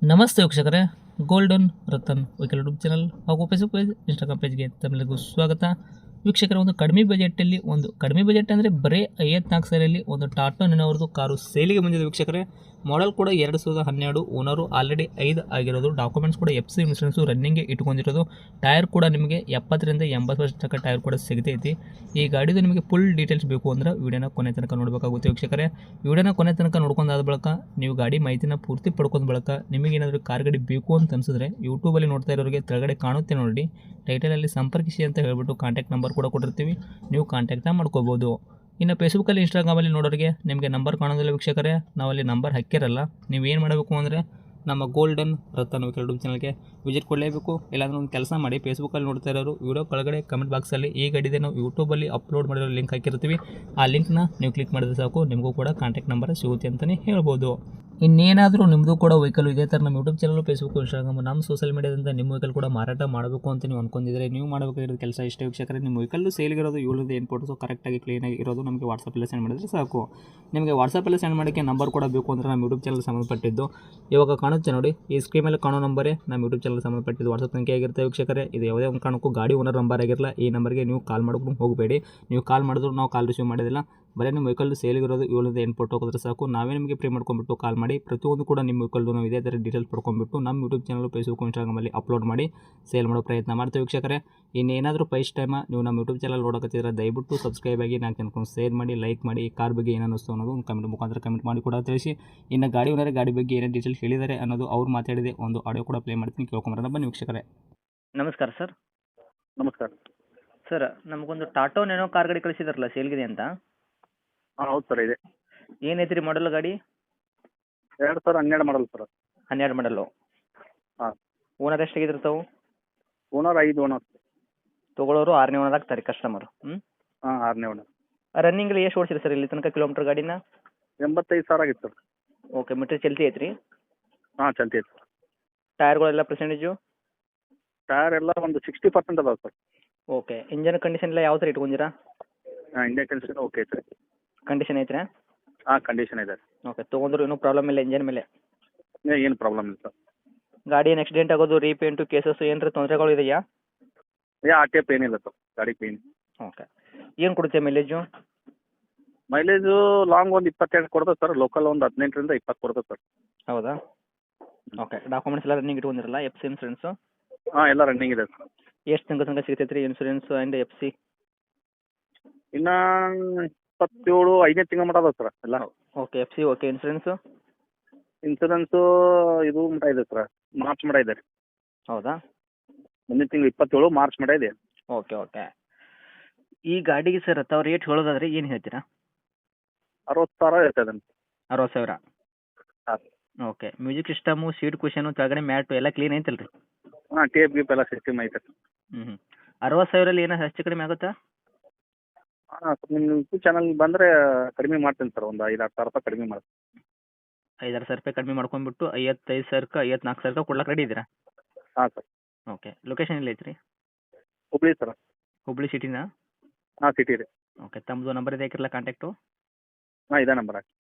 ನಮಸ್ತೆ ವೀಕ್ಷಕರೇ, golden Ratan vehicle YouTube channel ಹಾಗೂ ಫೇಸ್ಬುಕ್ ಪೇಜ್, ಇನ್ಸ್ಟಾಗ್ರಾಮ್ ಪೇಜ್ಗೆ ತಮ್ಮೆಲ್ಲರಿಗೂ ಸ್ವಾಗತ. ವೀಕ್ಷಕರ, ಒಂದು ಕಡಿಮೆ ಬಜೆಟಲ್ಲಿ, ಒಂದು ಕಡಿಮೆ ಬಜೆಟ್ ಅಂದರೆ ಬರೀ 54,000ರಲ್ಲಿ ಒಂದು ಟಾಟಾ ನ್ಯಾನೋವ್ರದ್ದು ಕಾರು ಸೇಲಿಗೆ ಬಂದಿದೆ ವೀಕ್ಷಕರೇ. ಮಾಡೆಲ್ ಕೂಡ 2012, ಓನರು ಆಲ್ರೆಡಿ 5 ಆಗಿರೋದು. ಡಾಕ್ಯುಮೆಂಟ್ಸ್ ಕೂಡ FC ಇನ್ಸೂರೆನ್ಸು ರನ್ನಿಂಗ್ಗೆ ಇಟ್ಕೊಂಡಿರೋದು. ಟೈರ್ ಕೂಡ ನಿಮಗೆ 70ರಿಂದ 80% ತನಕ ಟೈರ್ ಕೂಡ ಸಿಗ್ತೈತಿ. ಈ ಗಾಡಿದು ನಿಮಗೆ ಫುಲ್ ಡೀಟೇಲ್ಸ್ ಬೇಕು ಅಂದ್ರೆ ವಿಡಿಯೋನ ಕೊನೆ ತನಕ ನೋಡಬೇಕಾಗುತ್ತೆ ವೀಕ್ಷಕರೇ. ವಿಡಿಯೋನ ಕೊನೆ ತನಕ ನೋಡ್ಕೊಂಡಾದ ಬಳಿಕ ನೀವು ಗಾಡಿ ಮಾಹಿತಿನ ಪೂರ್ತಿ ಪಡ್ಕೊಂಡ ಬಳಿಕ ನಿಮಗೇನಾದರೂ ಕಾರ್ ಗಾಡಿ ಬೇಕು ಅಂತ ಅನ್ಸಿದ್ರೆ ಯೂಟ್ಯೂಬಲ್ಲಿ ನೋಡ್ತಾ ಇರೋರಿಗೆ ಕೆಳಗಡೆ ಕಾಣುತ್ತೆ ನೋಡಿ, ಟೈಟಲಲ್ಲಿ ಸಂಪರ್ಕಿಸಿ ಅಂತ ಹೇಳ್ಬಿಟ್ಟು ಕಾಂಟ್ಯಾಕ್ಟ್ ನಂಬರ್ ಕೂಡ ಕೊಟ್ಟಿರ್ತೀವಿ, ನೀವು ಕಾಂಟ್ಯಾಕ್ಟ್ನ ಮಾಡ್ಕೋಬೋದು. ಇನ್ನು ಫೇಸ್ಬುಕ್ಕಲ್ಲಿ, ಇನ್ಸ್ಟಾಗ್ರಾಮಲ್ಲಿ ನೋಡೋರಿಗೆ ನಿಮಗೆ ನಂಬರ್ ಕಾಣೋದಿಲ್ಲ ವೀಕ್ಷಕರೇ, ನಾವಲ್ಲಿ ನಂಬರ್ ಹಾಕಿರಲ್ಲ. ನೀವು ಏನು ಮಾಡಬೇಕು ಅಂದರೆ ನಮ್ಮ ಗೋಲ್ಡನ್ ರತನ್ ಯೂಟ್ಯೂಬ್ ಚಾನಲ್ಗೆ ವಿಸಿಟ್ ಕೊಡಲೇಬೇಕು. ಇಲ್ಲಾಂದ್ರೆ ಒಂದು ಕೆಲಸ ಮಾಡಿ, ಫೇಸ್ಬುಕ್ಕಲ್ಲಿ ನೋಡ್ತಾ ಇರೋರು ವಿಡಿಯೋ ಕೆಳಗಡೆ ಕಮೆಂಟ್ ಬಾಕ್ಸಲ್ಲಿ ಈ ಗಾಡಿದೆ ನಾವು ಯೂಟ್ಯೂಬಲ್ಲಿ ಅಪ್ಲೋಡ್ ಮಾಡಿರೋ ಲಿಂಕ್ ಹಾಕಿರ್ತೀವಿ, ಆ ಲಿಂಕ್ನ ನೀವು ಕ್ಲಿಕ್ ಮಾಡಿದ್ರೆ ಸಾಕು, ನಿಮಗೂ ಕೂಡ ಕಾಂಟ್ಯಾಕ್ಟ್ ನಂಬರ್ ಸಿಗುತ್ತೆ ಅಂತಲೇ ಹೇಳ್ಬೋದು. ಇನ್ನೇನಾದರೂ ನಿಮ್ಮದು ಕೂಡ ವೆಹಿಕಲ್ ಇದೇ ಥರ ನಮ್ಮ ಯೂಟ್ಯೂಬ್ ಚಾನಲ್, ಫೇಸ್ಬುಕ್, ಇನ್ಸ್ಟಾಗ್ರಾಮ್, ನಮ್ಮ ಸೋಷಿಯಲ್ ಮೀಡಿಯಾದಿಂದ ನಿಮ್ಮ ವೆಹಿಕಲ್ ಕೂಡ ಮಾರಾಟ ಮಾಡಬೇಕು ಅಂತ ನೀವು ಅನ್ಕೊಂಡಿದ್ರೆ ನೀವು ಮಾಡಬೇಕಾಗಿರೋ ಕೆಲಸ ಇಷ್ಟೇ ವೀಕ್ಷಕರೇ. ನಿಮ್ಮ ವೆಹಿಕಲ್ ಸೇಲ್ಗಿರೋದು ಇವ್ರದ್ದು ಏನು ಫೋಟೋಸು ಕರೆಕ್ಟಾಗಿ ಕ್ಲೀನಾಗಿ ಇರೋದು ನಮಗೆ ವಾಟ್ಸಪ್ಪಲ್ಲಿ ಸೆಂಡ್ ಮಾಡಿದ್ರೆ ಸಾಕು. ನಿಮಗೆ ವಾಟ್ಸಪ್ಪಲ್ಲಿ ಸೆಂಡ್ ಮಾಡೋಕ್ಕೆ ನಂಬರ್ ಕೂಡ ಬೇಕು ಅಂದರೆ ನಮ್ಮ ಯೂಟ್ಯೂಬ್ ಚಾನಲ್ ಸಂಬಂಧಪಟ್ಟಿದ್ದು ಇವಾಗ ಕಾಣುತ್ತೆ ನೋಡಿ, ಈ ಸ್ಕ್ರೀನ್ ಮೇಲೆ ಕಾಣೋ ನಂಬರೇ ನಮ್ಮ ಯೂಟ್ಯೂಬ್ ಚಾನಲ್ ಸಂಬಂಧಪಟ್ಟಿದ್ದು ವಾಟ್ಸಪ್ ಸಂಖ್ಯೆ ಆಗಿರುತ್ತೆ ವೀಕ್ಷಕರೇ. ಇದು ಯಾವುದೇ ಒಂದು ಕಾರಣಕ್ಕೂ ಗಾಡಿ ಓನರ್ ನಂಬರ್ ಆಗಿರಲ್ಲ. ಈ ನಂಬರ್ಗೆ ನೀವು ಕಾಲ್ ಮಾಡ್ಕೊಂಡು ಹೋಗಬೇಡಿ. ನೀವು ಕಾಲ್ ಮಾಡಿದ್ರು ನಾವು ಕಾಲ್ ರಿಸೀವ್ ಮಾಡೋದಿಲ್ಲ. ಬರೀ ನಿಮ್ಮ ವೆಹಿಕಲ್ ಸೇಲಿಗಿರೋದು 7 ಫೋಟೋ ಹೋಗಿದ್ರೆ ಸಾಕು, ನಾವೇ ನಿಮಗೆ ಪ್ರೀ ಮಾಡ್ಕೊಂಡ್ಬಿಟ್ಟು ಕಾಲ್ ಮಾಡಿ ಪ್ರತಿಯೊಂದು ಕೂಡ ನಿಮ್ಮ ವೆಹಿಕಲ್ದು ನಾವು ಇದೇ ಥರ ಡೀಟೇಲ್ಸ್ ಪಡ್ಕೊಂಡ್ಬಿಟ್ಟು ನಮ್ಮ ಯೂಟ್ಯೂಬ್ ಚಾನಲ್, ಫೇಸ್ಬುಕ್, ಇನ್ಸ್ಟಾಗ್ರಾಮಲ್ಲಿ ಅಪ್ಲೋಡ್ ಮಾಡಿ ಸೇಲ್ ಮಾಡೋ ಪ್ರಯತ್ನ ಮಾಡ್ತೀವಿ ವೀಕ್ಷಕರೇ. ಇನ್ನೇನಾದರೂ ಫಸ್ಟ್ ಟೈಮ್ ನೀವು ನಮ್ಮ ಯೂಟ್ಯೂಬ್ ಚಾನಲ್ ನೋಡೋಕತ್ತಿದ್ರೆ ದಯವಿಟ್ಟು ಸಬ್ಸ್ಕ್ರೈಬ್ ಆಗಿ, ನಾಲ್ಕು ಜನಕ್ಕೆ ಶೇರ್ ಮಾಡಿ, ಲೈಕ್ ಮಾಡಿ. ಈ ಕಾರ್ ಬಗ್ಗೆ ಏನು ಅನ್ನಿಸ್ತು ಅನ್ನೋದು ಒಂದು ಕಮೆಂಟ್ ಮುಖಾಂತರ ಕಮೆಂಟ್ ಮಾಡಿ ಕೂಡ ತಿಳಿಸಿ. ಇನ್ನು ಗಾಡಿ ಓನರ್ ಗಾಡಿ ಬಗ್ಗೆ ಏನೇನು ಡೀಟೇಲ್ಸ್ ಹೇಳಿದ್ದಾರೆ ಅನ್ನೋದು ಅವ್ರು ಮಾತಾಡಿದೆ ಒಂದು ಆಡಿಯೋ ಕೂಡ ಪ್ಲೇ ಮಾಡ್ತೀನಿ, ಕೇಳ್ಕೊಂಬರೋಣ ಬನ್ನಿ ವೀಕ್ಷಕರೇ. ನಮಸ್ಕಾರ ಸರ್. ನಮಸ್ಕಾರ. ಸರ್, ನಮಗೊಂದು ಟಾಟೋ ನ್ಯಾನೋ ಕಾರ್ ಗಾಡಿ ಕಳಿಸಿದಾರಲ್ಲ, ಸೇಲ್ಗಿದೆ ಅಂತ. ಹಾಂ ಹೌದು ಸರ್, ಇದೆ. ಏನೈತಿ ರೀ ಮಾಡಲ್ ಗಾಡಿ? 2012 ಮಾಡಲ್ ಸರ್. 12 ಮಾಡಲ್ಲು. ಹಾಂ. ಓನರ್ ಎಷ್ಟಾಗಿದ್ರು ತಾವು? Owner 5 owner. ತೊಗೊಳೋರು 6ನೇ ಓನರ್ ಆಗ್ತಾರೆ ಕಸ್ಟಮರು. ಹಾಂ 6ನೇ ಓನರ್. ರನ್ನಿಂಗಲ್ಲಿ ಎಷ್ಟು ಓಡಿಸಿರಿ ಸರ್ ಇಲ್ಲಿ ತನಕ ಕಿಲೋಮೀಟ್ರ್ ಗಾಡಿನ? 85,000 ಆಗಿತ್ತು ಸರ್. ಓಕೆ, ಮೀಟ್ರ್ ಚಲ್ತಿ ಐತ್ರಿ? ಹಾಂ ಚಲ್ತಿ ಐತೆ ಸರ್. ಟೈರ್ಗಳೆಲ್ಲ ಪರ್ಸೆಂಟೇಜು? ಟೈರ್ ಎಲ್ಲ ಒಂದು 60% ಅದಾವೆ ಸರ್. ಓಕೆ, ಇಂಜನ್ ಕಂಡೀಷನ್ ಎಲ್ಲ ಯಾವ ಥರ ಇಟ್ಕೊಂಡಿರಾ? ಹಾಂ ಇಂಡಿಯನ್ ಕಂಡೀಷನ್ ಓಕೆ ಐತೆ. ಕಂಡೀಷನ್ ಐತ್ರಾ? ಹಾಂ ಕಂಡೀಷನ್ ಇದೆ. ಓಕೆ, ತೊಗೊಂಡ್ರು ಏನೂ ಪ್ರಾಬ್ಲಮ್ ಇಲ್ಲ ಇಂಜನ್ ಮೇಲೆ? ಏನು ಪ್ರಾಬ್ಲಮ್ ಇಲ್ಲ ಸರ್. ಗಾಡಿ ಏನು ಆಕ್ಸಿಡೆಂಟ್ ಆಗೋದು, ರೀಪೇಂಟು, ಕೇಸಸ್ಸು ಏನಾರ ತೊಂದರೆಗಳು ಇದೆಯಾ? ಆ ಟೈಪ್ ಏನಿಲ್ಲ ಸರ್, ಗಾಡಿ ಕ್ಲೀನ್. ಓಕೆ, ಏನು ಕೊಡುತ್ತೆ ಮೈಲೇಜು? ಮೈಲೇಜು ಲಾಂಗ್ ಒಂದು 22 ಕೊಡ್ತದೆ ಸರ್, ಲೋಕಲ್ ಒಂದು 18ರಿಂದ 20 ಕೊಡ್ತದೆ ಸರ್. ಹೌದಾ? ಓಕೆ, ಡಾಕ್ಯುಮೆಂಟ್ಸ್ ಎಲ್ಲ ರನ್ನಿಂಗ್ ಇಟ್ಕೊಂಡಿರಲ್ಲ, FC ಇನ್ಸೂರೆನ್ಸು? ಹಾಂ ಎಲ್ಲ ರನ್ನಿಂಗ್ ಇದೆ ಸರ್. ಎಷ್ಟು ತನಕ ಸಿಗ್ತೈತೆ ರೀ ಇನ್ಸೂರೆನ್ಸು ಆ್ಯಂಡ್ FC? ಇನ್ನು 27 5ನೇ ತಿಂಗಳು ಮಟ್ಟ ಅದಾವೆ ಸರ್ ಎಲ್ಲ. Okay, FC okay. Insurance? Insurance ಇದು ಮಟ್ಟ ಇದೆ ಸರ್, ಮಾರ್ಚ್ ಮಟ್ಟ ಇದೆ. ಹೌದಾ? ಮುಂದಿನ ತಿಂಗಳು 27 ಮಾರ್ಚ್ ಮಟ್ಟ ಇದೆ. Okay okay. ಈ ಗಾಡಿಗೆ ಸರ್ ತಾವು ರೇಟ್ ಹೇಳೋದಾದ್ರೆ ಏನು ಹೇಳ್ತೀರಾ? 60,000 ಇರ್ತದೆ. 60,000? ಹಾಂ. ಓಕೆ, ಮ್ಯೂಸಿಕ್ ಸಿಸ್ಟಮು, ಸೀಟ್ ಕುಷನು, ಕೆಳಗಡೆ ಮ್ಯಾಟು ಎಲ್ಲ ಕ್ಲೀನ್ ಐತಲ್ಲ ರೀ? ಹಾಂ ಟೇಪ್ ಗೀಪ್ ಎಲ್ಲ ಸಿಸ್ಟಮ್ ಐತೆ. 60,000ರಲ್ಲಿ ಏನೋ ಹೆಚ್ಚು ಕಡಿಮೆ ಆಗುತ್ತಾ? ಹಾಂ ನಿಮ್ಮ ಯೂಟ್ಯೂಬ್ ಚಾನಲ್ ಬಂದರೆ ಕಡಿಮೆ ಮಾಡ್ತೀನಿ ಸರ್, ಒಂದು 5-6 ಸಾವಿರ ರೂಪಾಯಿ ಕಡಿಮೆ ಮಾಡ್ತೀನಿ. 5-6 ಸಾವಿರ ರೂಪಾಯಿ ಕಡಿಮೆ ಮಾಡ್ಕೊಂಡ್ಬಿಟ್ಟು 55,000ಕ್ಕೆ 54,000ಕ್ಕೆ ಕೊಡ್ಲಕ್ಕೆ ರೆಡಿ ಇದ್ದೀರಾ? ಹಾಂ ಸರ್. ಓಕೆ, ಲೊಕೇಶನ್ ಎಲ್ಲಿ ಐತ್ರಿ? ಹುಬ್ಳಿ ಸರ್. ಹುಬ್ಳಿ ಸಿಟಿನಾ? ಹಾಂ ಸಿಟಿ ರೀ. ಓಕೆ, ತಮ್ಮದು ನಂಬರ್ ಇದೆ ಹಾಕಿರಲ್ಲ ಕಾಂಟ್ಯಾಕ್ಟು? ಹಾಂ ಇದೇ ನಂಬರ್ ಹಾಕಿ.